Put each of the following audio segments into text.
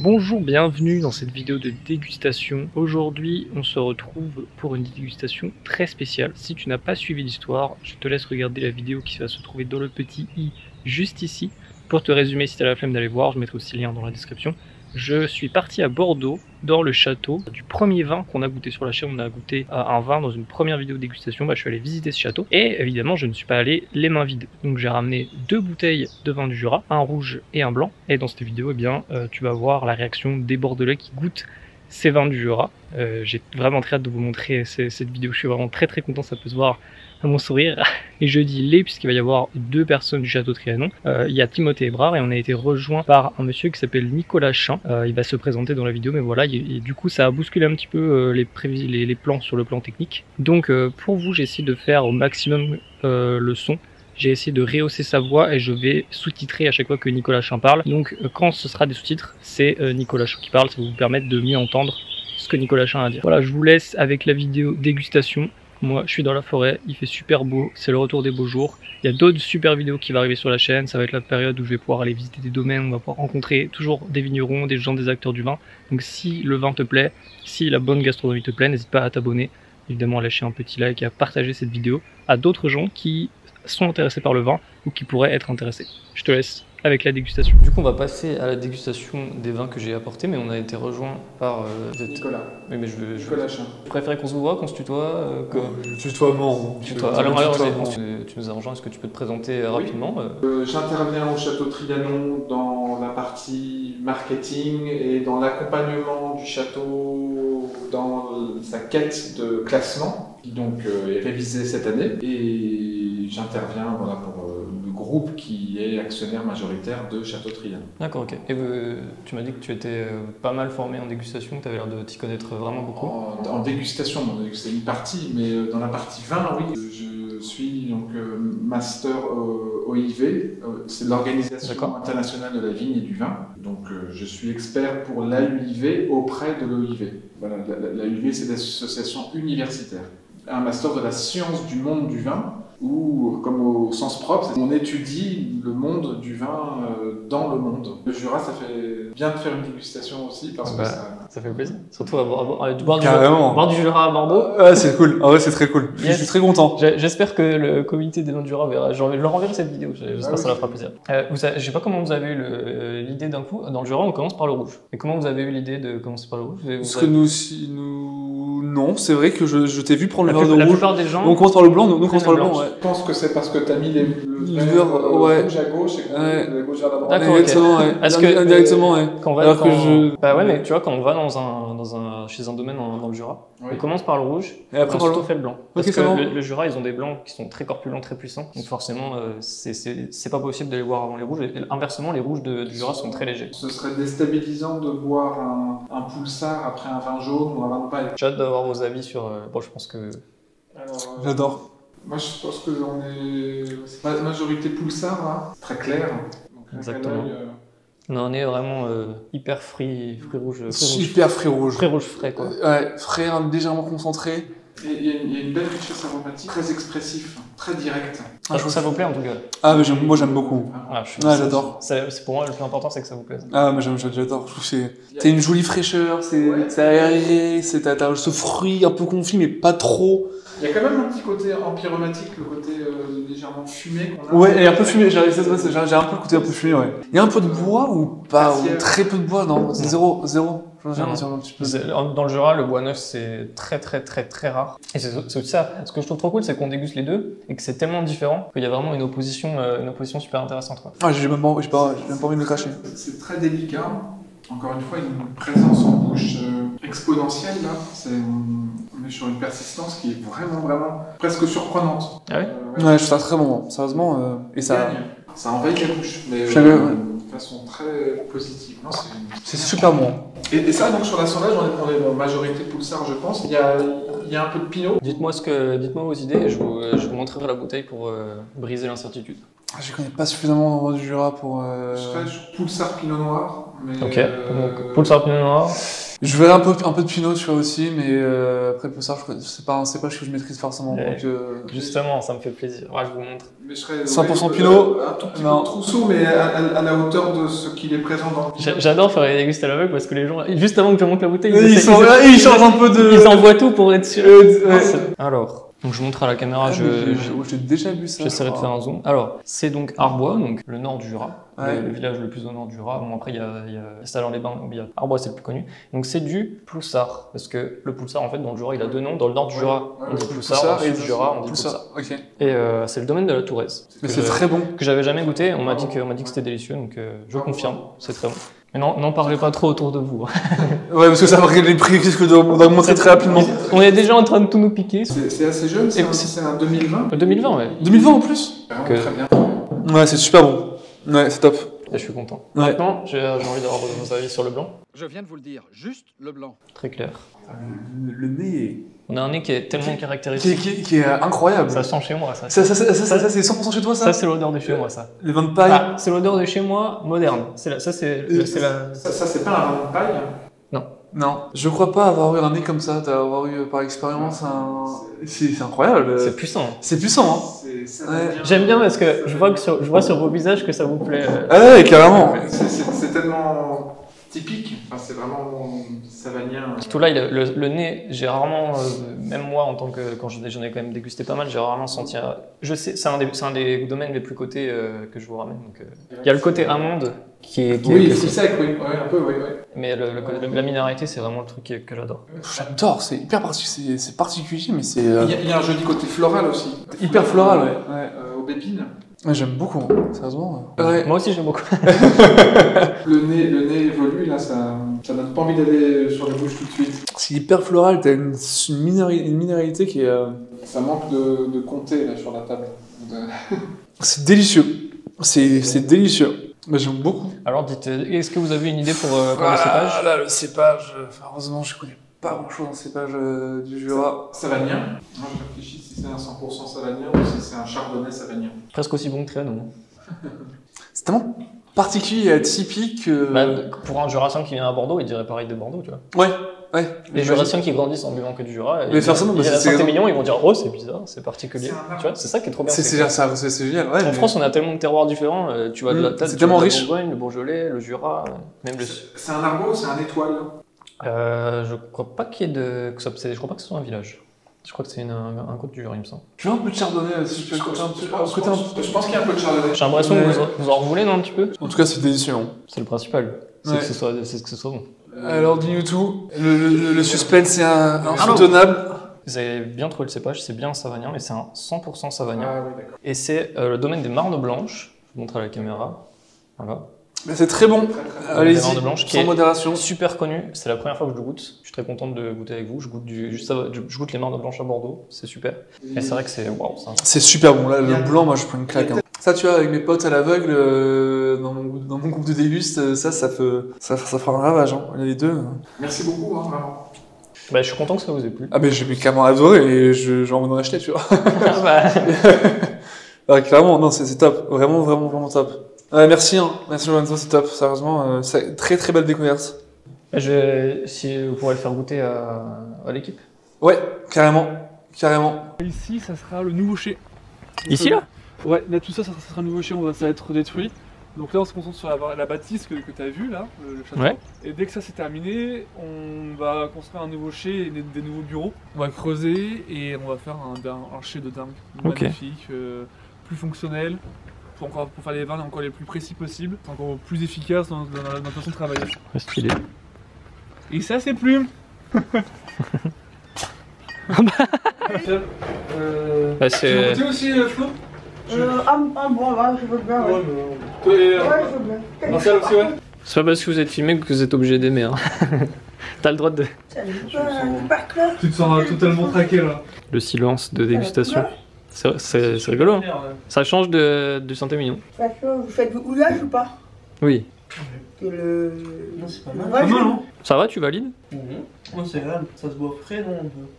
Bonjour, bienvenue dans cette vidéo de dégustation. Aujourd'hui, on se retrouve pour une dégustation très spéciale. Si tu n'as pas suivi l'histoire, je te laisse regarder la vidéo qui va se trouver dans le petit i juste ici. Pour te résumer, si tu as la flemme d'aller voir, je mettrai aussi le lien dans la description. Je suis parti à Bordeaux, dans le château, du premier vin qu'on a goûté sur la chaîne. On a goûté un vin dans une première vidéo de dégustation. Je suis allé visiter ce château et évidemment je ne suis pas allé les mains vides. Donc j'ai ramené 2 bouteilles de vin du Jura, un rouge et un blanc. Et dans cette vidéo, tu vas voir la réaction des Bordelais qui goûtent ces vins du Jura. J'ai vraiment très hâte de vous montrer cette vidéo. Je suis vraiment très content, ça peut se voir à mon sourire. Et je dis les puisqu'il va y avoir 2 personnes du château Trianon. Il y a Timothée Hébrard et on a été rejoint par un monsieur qui s'appelle Nicolas Chin. Il va se présenter dans la vidéo, mais voilà, et du coup ça a bousculé un petit peu les plans sur le plan technique. Donc pour vous, j'ai essayé de faire au maximum le son. J'ai essayé de rehausser sa voix et je vais sous-titrer à chaque fois que Nicolas Chin parle. Donc quand ce sera des sous-titres, c'est Nicolas Chin qui parle, ça va vous permettre de mieux entendre ce que Nicolas Chin a à dire. Voilà, je vous laisse avec la vidéo dégustation. Moi, je suis dans la forêt, il fait super beau, c'est le retour des beaux jours. Il y a d'autres super vidéos qui vont arriver sur la chaîne, ça va être la période où je vais pouvoir aller visiter des domaines, on va pouvoir rencontrer toujours des vignerons, des gens, des acteurs du vin. Donc si le vin te plaît, si la bonne gastronomie te plaît, n'hésite pas à t'abonner, évidemment à lâcher un petit like et à partager cette vidéo à d'autres gens qui sont intéressés par le vin ou qui pourraient être intéressés. Je te laisse avec la dégustation. Du coup, on va passer à la dégustation des vins que j'ai apportés, mais on a été rejoint par Nicolas. Oui, mais Nicolas Chin. Je préférais qu'on se voit, qu'on se tutoie. Tutoiement. Alors, tu nous as rejoint, est-ce que tu peux te présenter rapidement? J'interviens au château Trianon dans la partie marketing et dans l'accompagnement du château dans sa quête de classement, qui donc est révisée cette année. Et j'interviens pour le groupe qui est actionnaire majoritaire de Château Trianon. D'accord, ok. Et tu m'as dit que tu étais pas mal formé en dégustation, que tu avais l'air de t'y connaître vraiment beaucoup. En dégustation, c'est une partie, mais dans la partie vin, oui. Je suis donc master OIV, c'est l'Organisation internationale de la vigne et du vin. Donc je suis expert pour l'AUIV auprès de l'OIV. Voilà, l'AUIV, c'est l'association universitaire. Un master de la science du monde du vin, où, comme au sens propre, on étudie le monde du vin dans le monde. Le Jura, ça fait bien de faire une dégustation aussi, parce que ça fait plaisir. Surtout boire du Jura à Bordeaux. Ouais, c'est cool. En vrai, c'est très cool. Yes. Je suis très content. J'espère que le comité des vins du Jura verra. Je leur enverrai cette vidéo. J'espère que ça leur fera plaisir. Je sais pas comment vous avez eu l'idée d'un coup. Dans le Jura, on commence par le rouge. Et comment vous avez eu l'idée de commencer par le rouge? Parce que non, c'est vrai que je t'ai vu prendre le verre de rouge. La plupart des gens. On commence par le blanc, nous on commence par le blanc. Ouais. Je pense que c'est parce que tu as mis le verre rouge à gauche et qu'on le gauche à la droite. D'accord, exactement, ouais. Indirectement, ouais. Bah ouais, mais tu vois, quand on va chez un domaine dans le Jura, on commence par le rouge et après on fait le blanc. Parce que le Jura, ils ont des blancs qui sont très corpulents, très puissants. Donc forcément, c'est pas possible d'aller boire avant les rouges. Et inversement, les rouges du Jura sont très légers. Ce serait déstabilisant de boire un Poulsard après un vin jaune ou un vin de paille. J'ai hâte d'avoir vos avis sur. Bon, je pense que. J'adore. Moi, je pense que c'est pas la majorité Poulsard, là. Très clair. Donc, exactement. Non, on est vraiment hyper fruits rouges. Super fruits rouges. Fruits rouges frais, quoi. Ouais, frais, légèrement concentré. Il y a une belle richesse aromatique, très expressif, très direct. Ça vous plaît en tout cas? Ah, mais moi j'aime beaucoup. J'adore. C'est pour moi le plus important, c'est que ça vous plaise. Ah, mais j'adore. Je trouve que t'as une jolie fraîcheur, c'est aéré, t'as ce fruit un peu confit, mais pas trop. Il y a quand même un petit côté empyromatique, le côté légèrement fumé qu'on a. Ouais, et un peu fumé, j'ai un peu le côté un peu fumé, ouais. Il y a un peu de bois ou pas? Ou très peu de bois, non? C'est zéro. Dans le Jura, le bois neuf, c'est très rare. Et c'est aussi ça. Ce que je trouve trop cool, c'est qu'on déguste les deux et que c'est tellement différent qu'il y a vraiment une opposition super intéressante, quoi. Ah, j'ai même pas envie de me cacher. C'est très délicat. Encore une fois, une présence en bouche exponentielle, là. On est sur une persistance qui est vraiment presque surprenante. Ah oui? Ouais, je trouve ça très bon, sérieusement. Et ça envahit la bouche, mais de façon très positive. C'est super bon. Et ça, donc sur l'assemblage, on est en majorité Poulsard, je pense. Il y a un peu de Pinot. Dites-moi vos idées et je vous montrerai la bouteille pour briser l'incertitude. Je connais pas suffisamment d'endroits du Jura pour... Je serais sur Poulsard Pinot Noir. Mais Ok, donc Poulsard Pinot Noir. Je verrais un peu de Pinot, tu vois, aussi, mais après Poulsard, c'est pas un cépage que je maîtrise forcément. Ouais. Donc, Justement, ça me fait plaisir. Ouais, je vous montre. Mais je serais, 100% Pinot. Un tout petit peu trousseau, mais à la hauteur de ce qu'il est présent dans le vin. J'adore faire les déguster à l'aveugle parce que les gens, juste avant que je montre la bouteille, ils changent un peu de... Ils envoient tout pour être sûr. Alors, donc je montre à la caméra, J'ai déjà vu ça. j'essaierai de faire un zoom. Alors, c'est donc Arbois, donc le nord du Jura, Ouais. le village le plus au nord du Jura. Bon, après, il y a Salins-les-Bains, Arbois, c'est le plus connu. Donc, c'est du Ploussard, parce que le Ploussard, en fait, dans le Jura, il a deux noms. Dans le nord du Jura, on dit Ploussard, dans le sud du Jura, on dit Ploussard. Ok. Et c'est le domaine de la Touraise. Mais c'est très bon. Que j'avais jamais goûté, on m'a dit que c'était délicieux, donc je confirme, c'est très bon. Mais non, n'en parlez pas trop autour de vous. Ouais, parce que ça va regarder les prix, qu'est-ce que on doit montrer très rapidement. On est déjà en train de tout nous piquer. C'est assez jeune, c'est un 2020. 2020, ouais. 2020 en plus. Vraiment Que- très bien. Ouais, c'est super bon. Ouais, c'est top. Et je suis content. Ouais. Maintenant, j'ai envie d'avoir vos avis sur le blanc. Je viens de vous le dire, juste le blanc. Très clair. Le nez On a un nez qui est tellement caractéristique. qui est incroyable. Ça sent chez moi, ça. Ça, c'est 100% chez toi, ça? Ça, c'est l'odeur de chez moi, ça. Les vins de paille. Ah, c'est l'odeur de chez moi moderne. Ça, c'est la... Ça c'est pas un vin de paille. Non, je crois pas avoir eu un nez comme ça, d'avoir eu par expérience un... C'est incroyable. C'est puissant. C'est puissant, hein. Ouais. J'aime bien parce que je vois sur vos visages que ça vous plaît. Ouais, carrément. C'est tellement typique. Enfin, c'est vraiment savagnin. Surtout là, le nez, j'ai rarement, même moi en tant que, quand j'en ai quand même dégusté pas mal, j'ai rarement senti. Je sais, c'est un des domaines les plus cotés que je vous ramène. Donc, il y a le côté amande qui est Oui, classique. c'est sec, oui. Ouais, un peu, oui. Mais la minéralité, c'est vraiment le truc que j'adore. J'adore, c'est hyper particulier, c'est particulier, mais c'est Il y a un joli côté floral aussi. hyper floral, ouais. Aubépine. Ouais, j'aime beaucoup, hein, sérieusement. Ouais. Moi aussi, j'aime beaucoup. Le nez évolue, là, ça donne pas envie d'aller sur les bouches tout de suite. C'est hyper floral, t'as une minéralité qui est... Ça manque de comté, là, sur la table. C'est délicieux. C'est délicieux. Bah, j'aime beaucoup. Alors, dites, est-ce que vous avez une idée pour le cépage? Là, le cépage, heureusement, je connais pas grand-chose dans le cépage du Jura. Savagnin. Moi, je réfléchis si c'est un 100% savagnin ou si c'est un chardonnay savagnin. Presque aussi bon que Trianon. C'est tellement particulier et atypique. Bah, pour un Jurassien qui vient à Bordeaux, il dirait pareil de Bordeaux, tu vois. Ouais. Les Jurassiens qui grandissent en buvant que du Jura, Mais forcément, il y a c'est 5 millions, ils vont dire oh c'est bizarre, c'est particulier. C'est un Tu vois, c'est ça qui est trop bien. C'est génial. Ouais, En France, on a tellement de terroirs différents. Tu vas de la c'est tellement riche. Bourgogne, le Beaujolais, le Jura, même le. C'est un arbre ou c'est un étoile? Je crois pas qu'il y ait de. Je crois pas que ce soit un village. Je crois que c'est un côte du Jura, il me semble. Tu veux un peu de chardonnay si tu veux côté un peu. Je pense qu'il y a un peu de chardonnay. J'ai l'impression que vous en voulez, non, un petit peu? En tout cas, c'est délicieux. Hein. C'est le principal. C'est Ouais. que ce soit bon. Alors, dis-nous tout. Le suspense est insoutenable. Vous avez bien trouvé le cépage, c'est bien un savagnin, mais c'est un 100% savagnin. Ah oui, d'accord. Et c'est le domaine des Marnes Blanches. Je vous montre à la caméra. Voilà. Mais c'est très bon. Des Marnes Allez-y, Blanches, qui sans est modération. super connu. C'est la première fois que je le goûte. Je suis très contente de goûter avec vous. Je goûte les Marnes Blanches à Bordeaux. C'est super. Et c'est vrai que c'est waouh. C'est super bon. Là, le blanc, moi, je prends une claque. Hein. Ça, tu vois, avec mes potes à l'aveugle, dans mon groupe de déguste, ça fera un ravage. Hein. Les deux. Merci beaucoup, hein, vraiment. Bah, je suis content que ça vous ait plu. Ah, ben, j'ai carrément adoré et j'ai envie d'en acheter, tu vois. Bah, Ah, clairement, non, c'est top. Vraiment top. Ouais, merci, hein. Merci, Lorenzo, c'est top. Sérieusement, c'est très très belle découverte. si vous pourrez le faire goûter à l'équipe. Ouais, carrément. Ici, ça sera le nouveau chai. Ici, là? Ouais, là tout ça, ça sera le nouveau chai, ça va être détruit. Donc là, on se concentre sur la bâtisse que tu as vue, là, le château. Ouais. Et dès que ça c'est terminé, on va construire un nouveau chai et des nouveaux bureaux. On va creuser et on va faire un chai de dingue. Ok. Magnifique, plus fonctionnel, pour faire les vins encore les plus précis possibles, encore plus efficace dans la façon de travailler. Stylé. Et ça, c'est plume. Bah, c'est. Tu veux goûter aussi, Flo? Bon, là, je veux bien, ouais. Toi, Ouais, je veux bien. Marcel aussi, ouais. C'est pas parce que vous êtes filmé que vous êtes obligé d'aimer. Hein. T'as le droit de. Ça n'est pas clair. Tu te sens totalement traqué, là. Le silence de dégustation. C'est rigolo. Hein. Ça change du Santé Mignon. Vous faites du houillage ou pas? Oui. Que le... Non, c'est pas le mal. vrai Pas jus. mal, hein? Ça va, tu valides? Moi, c'est grave. Ça se boit frais,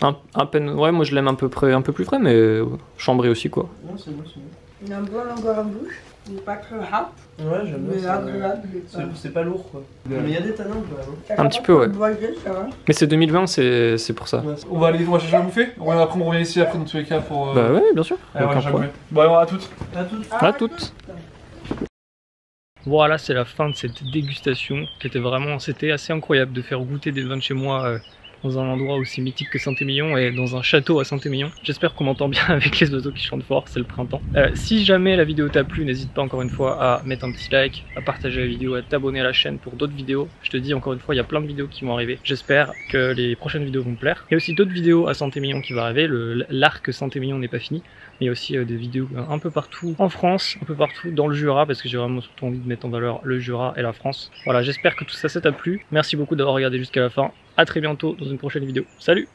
non? À peine. Ouais, moi je l'aime un peu plus frais, mais chambré aussi, quoi. Non, c'est bon, c'est bon. Il a un bon longueur en bouche. Il n'est pas très rap, Ouais, j'aime bien. mais c'est- agréable. C'est pas lourd quoi. Mais il y a des tanins quand même. Ça Un va petit pas peu, ouais. trop boisé, ça va. Mais c'est 2020, c'est pour ça. Ouais. On va chercher à bouffer. Après, on revient ici après dans tous les cas pour. Bah ouais, bien sûr. Allez, on va Aucun chercher à problème. bouffer. Bon, alors à toutes. À toutes. À toutes. Voilà, c'est la fin de cette dégustation qui était vraiment, c'était assez incroyable de faire goûter des vins de chez moi dans un endroit aussi mythique que Saint-Émilion et dans un château à Saint-Émilion. J'espère qu'on m'entend bien avec les oiseaux qui chantent fort, c'est le printemps. Si jamais la vidéo t'a plu, n'hésite pas encore une fois à mettre un petit like, à partager la vidéo, à t'abonner à la chaîne pour d'autres vidéos. Je te dis encore une fois, il y a plein de vidéos qui vont arriver. J'espère que les prochaines vidéos vont te plaire. Il y a aussi d'autres vidéos à Saint-Émilion qui vont arriver, l'arc Saint-Émilion n'est pas fini. Mais il y a aussi des vidéos un peu partout en France, un peu partout dans le Jura, parce que j'ai vraiment surtout envie de mettre en valeur le Jura et la France. Voilà, j'espère que tout ça t'a plu. Merci beaucoup d'avoir regardé jusqu'à la fin. À très bientôt dans une prochaine vidéo. Salut!